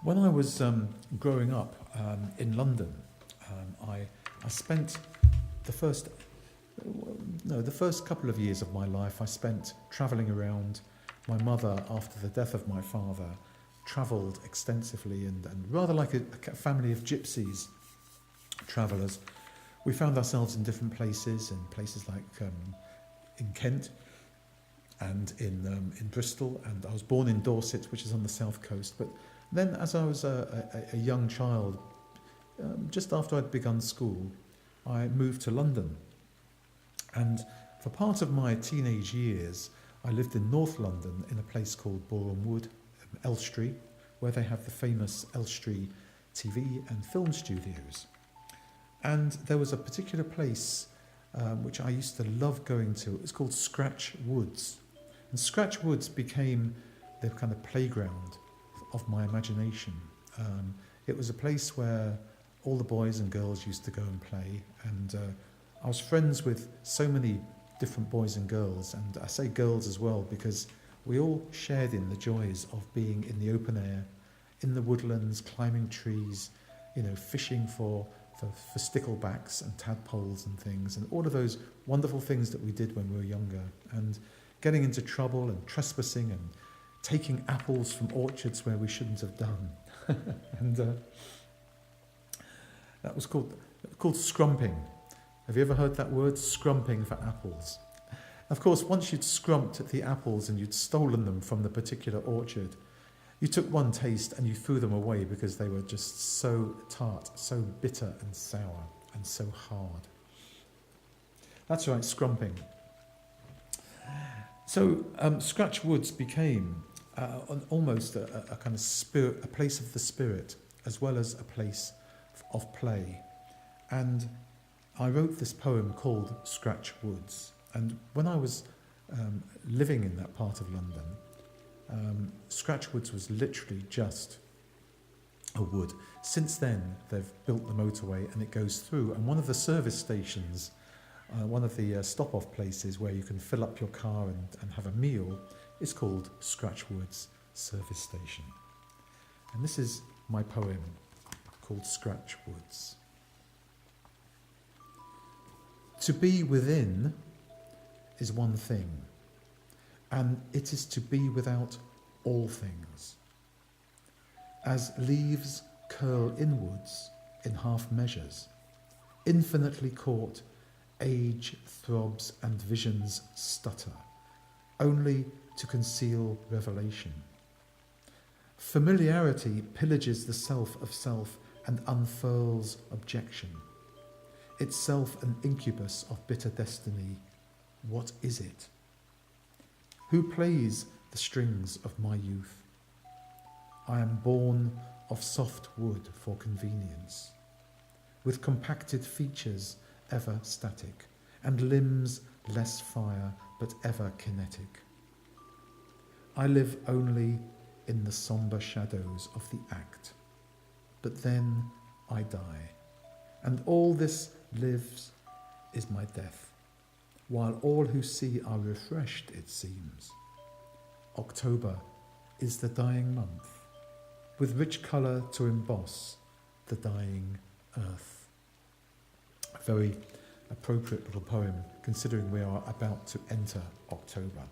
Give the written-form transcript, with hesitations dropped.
When I was growing up in London, I spent the first couple of years of my life I spent travelling around. My mother, after the death of my father, travelled extensively and rather like a family of gypsies, travellers. We found ourselves in different places like in Kent and in Bristol, and I was born in Dorset, which is on the south coast. But then as I was a young child, just after I'd begun school, I moved to London. And for part of my teenage years, I lived in North London in a place called Boreham Wood, Elstree, where they have the famous Elstree TV and film studios. And there was a particular place which I used to love going to. It was called Scratch Woods. And Scratch Woods became the kind of playground of my imagination. It was a place where all the boys and girls used to go and play, and I was friends with so many different boys and girls, and I say girls as well because we all shared in the joys of being in the open air, in the woodlands, climbing trees, fishing for sticklebacks and tadpoles and things, and all of those wonderful things that we did when we were younger, and getting into trouble and trespassing and taking apples from orchards where we shouldn't have done. And that was called scrumping. Have you ever heard that word, scrumping for apples? Of course, once you'd scrumped the apples and you'd stolen them from the particular orchard, you took one taste and you threw them away because they were just so tart, so bitter and sour and so hard. That's right, scrumping. So Scratch Woods became almost a kind of spirit, a place of the spirit, as well as a place of play. And I wrote this poem called Scratch Woods. And when I was living in that part of London, Scratch Woods was literally just a wood. Since then, they've built the motorway and it goes through. And one of the service stations, one of the stop-off places where you can fill up your car and have a meal, is called Scratch Woods Service Station. And this is my poem called Scratch Woods. To be within is one thing, and it is to be without all things. As leaves curl inwards in half measures, infinitely caught, age throbs and visions stutter, only to conceal revelation. Familiarity pillages the self of self and unfurls objection. Itself an incubus of bitter destiny, what is it? Who plays the strings of my youth? I am born of soft wood for convenience, with compacted features ever static, and limbs less fire but ever kinetic. I live only in the sombre shadows of the act, but then I die, and all this lives is my death, while all who see are refreshed, it seems. October is the dying month, with rich colour to emboss the dying earth. A very appropriate little poem, considering we are about to enter October.